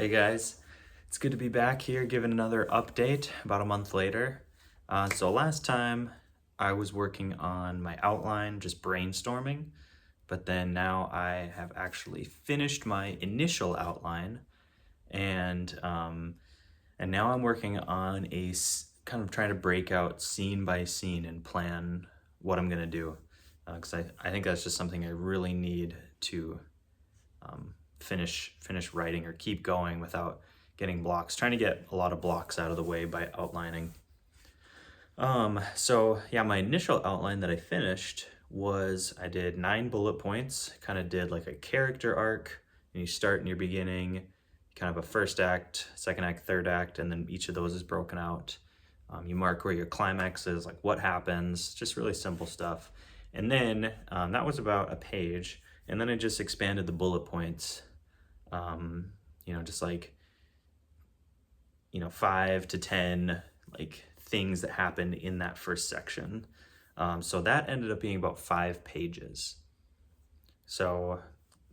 Hey guys, it's good to be back here giving another update about a month later. So last time I was working on my outline, just brainstorming, but then now I have actually finished my initial outline, and and now I'm working on kind of trying to break out scene by scene and plan what I'm gonna do, because I think that's just something I really need to finish writing or keep going without getting blocks. Trying to get a lot of blocks out of the way by outlining. So yeah, my initial outline that I finished was I did 9 bullet points, kind of did like a character arc, and you start in your beginning, kind of a first act, second act, third act, and then each of those is broken out. You mark where your climax is, like what happens, just really simple stuff. And then that was about a page, and then I just expanded the bullet points, just like 5 to 10 like things that happened in that first section. So that ended up being about 5 pages. So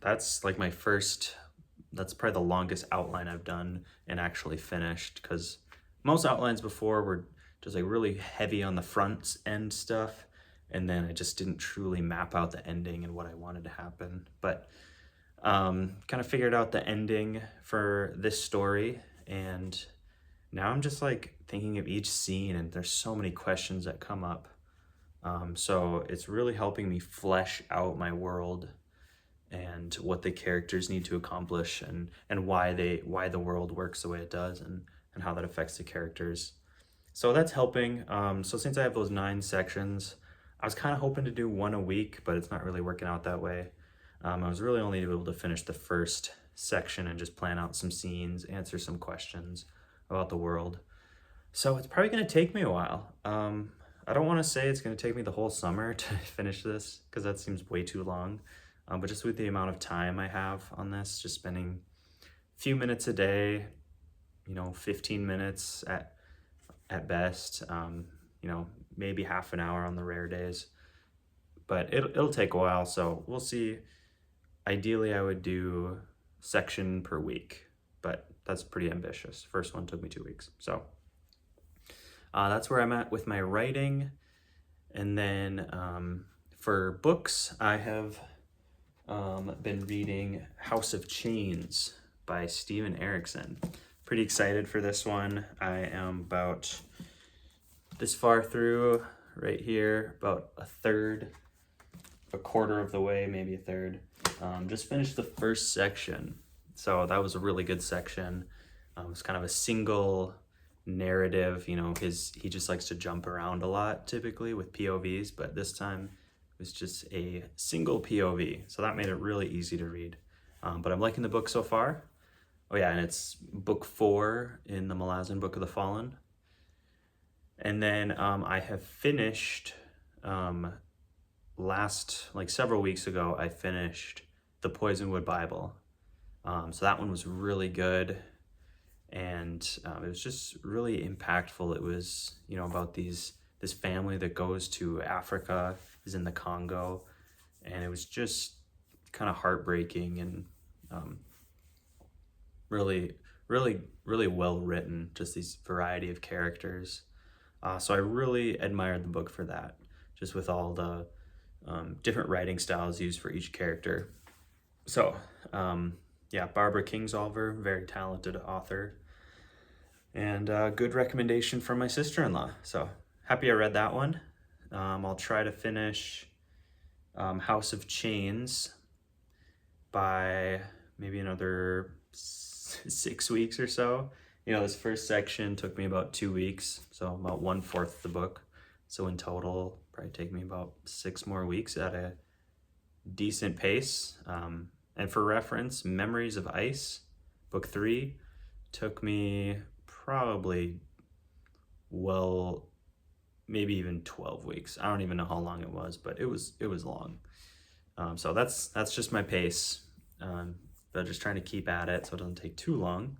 that's like that's probably the longest outline I've done and actually finished, because most outlines before were just like really heavy on the front end stuff, and then I just didn't truly map out the ending and what I wanted to happen. But kind of figured out the ending for this story, and now I'm just like thinking of each scene, and there's so many questions that come up. So it's really helping me flesh out my world and what the characters need to accomplish, and why the world works the way it does, and how that affects the characters. So that's helping. So since I have those 9 sections, I was kind of hoping to do one a week, but it's not really working out that way. I was really only able to finish the first section and just plan out some scenes, answer some questions about the world. So it's probably going to take me a while. I don't want to say it's going to take me the whole summer to finish this, because that seems way too long. But just with the amount of time I have on this, just spending a few minutes a day, 15 minutes at best, maybe half an hour on the rare days. But it'll take a while, so we'll see. Ideally, I would do section per week, but that's pretty ambitious. First one took me 2 weeks. So that's where I'm at with my writing. And then for books, I have been reading House of Chains by Steven Erikson. Pretty excited for this one. I am about this far through right here, about a quarter of the way, maybe a third. Just finished the first section. So that was a really good section. It's kind of a single narrative, he just likes to jump around a lot typically with POVs, but this time it was just a single POV. So that made it really easy to read. But I'm liking the book so far. Oh yeah, and it's book 4 in the Malazan Book of the Fallen. And then I have finished, several weeks ago, I finished the Poisonwood Bible. So that one was really good, and it was just really impactful. It was, about this family that goes to Africa, is in the Congo, and it was just kind of heartbreaking, and really, really, really well written, just these variety of characters. So I really admired the book for that, just with all the different writing styles used for each character. So, yeah, Barbara Kingsolver, very talented author, and good recommendation from my sister-in-law. So happy I read that one. I'll try to finish House of Chains by maybe another 6 weeks or so. This first section took me about 2 weeks, so about 1/4 of the book. So in total, probably take me about 6 more weeks at a decent pace. And for reference, Memories of Ice, book 3, took me probably, maybe even 12 weeks. I don't even know how long it was, but it was long. So that's just my pace. But just trying to keep at it so it doesn't take too long.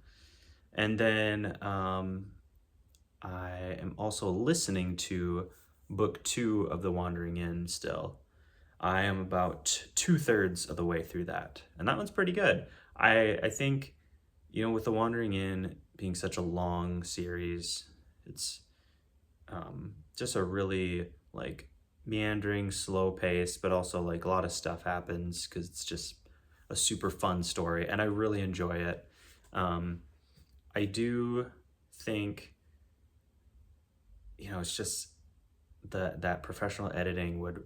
And then I am also listening to book 2 of The Wandering Inn still. I am about 2/3 of the way through that, and that one's pretty good. I think with The Wandering Inn being such a long series, it's just a really like meandering, slow pace, but also like a lot of stuff happens because it's just a super fun story, and I really enjoy it. I do think, it's just that professional editing would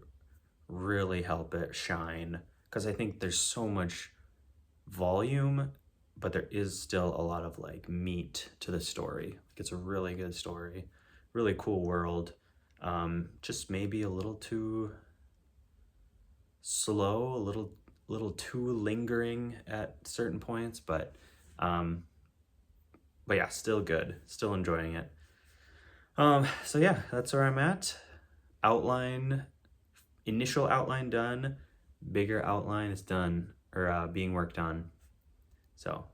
really help it shine because I think there's so much volume, but there is still a lot of like meat to the story. Like, it's a really good story, really cool world. Just maybe a little too slow, a little too lingering at certain points, but yeah, still good, still enjoying it. So yeah, that's where I'm at. Outline, initial outline done, bigger outline is done, or being worked on. So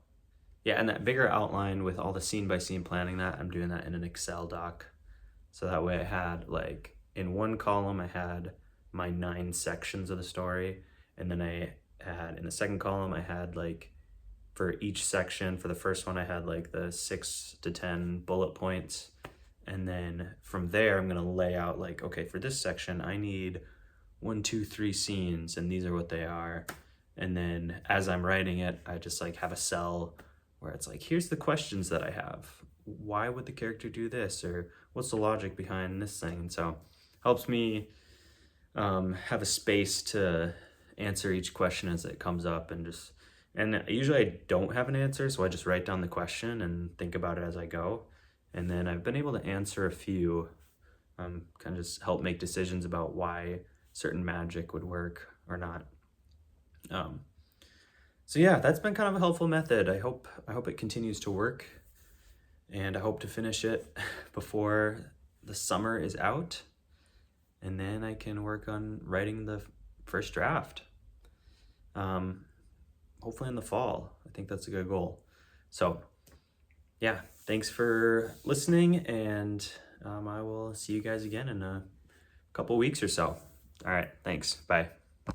yeah, and that bigger outline with all the scene by scene planning, that I'm doing that in an Excel doc. So that way I had like in one column I had my 9 sections of the story, and then I had in the second column I had like for each section. For the first one I had like the 6 to 10 bullet points, and then from there I'm gonna lay out like, okay, for this section I need 1, 2, 3 scenes, and these are what they are. And then as I'm writing it, I just like have a cell where it's like, here's the questions that I have. Why would the character do this? Or what's the logic behind this thing? And so helps me have a space to answer each question as it comes up, and usually I don't have an answer, so I just write down the question and think about it as I go. And then I've been able to answer a few, kind of just help make decisions about why certain magic would work or not. So yeah, that's been kind of a helpful method. I hope it continues to work, and I hope to finish it before the summer is out, and then I can work on writing the first draft. Hopefully in the fall. I think that's a good goal. So yeah, thanks for listening, and I will see you guys again in a couple weeks or so. All right, thanks. Bye.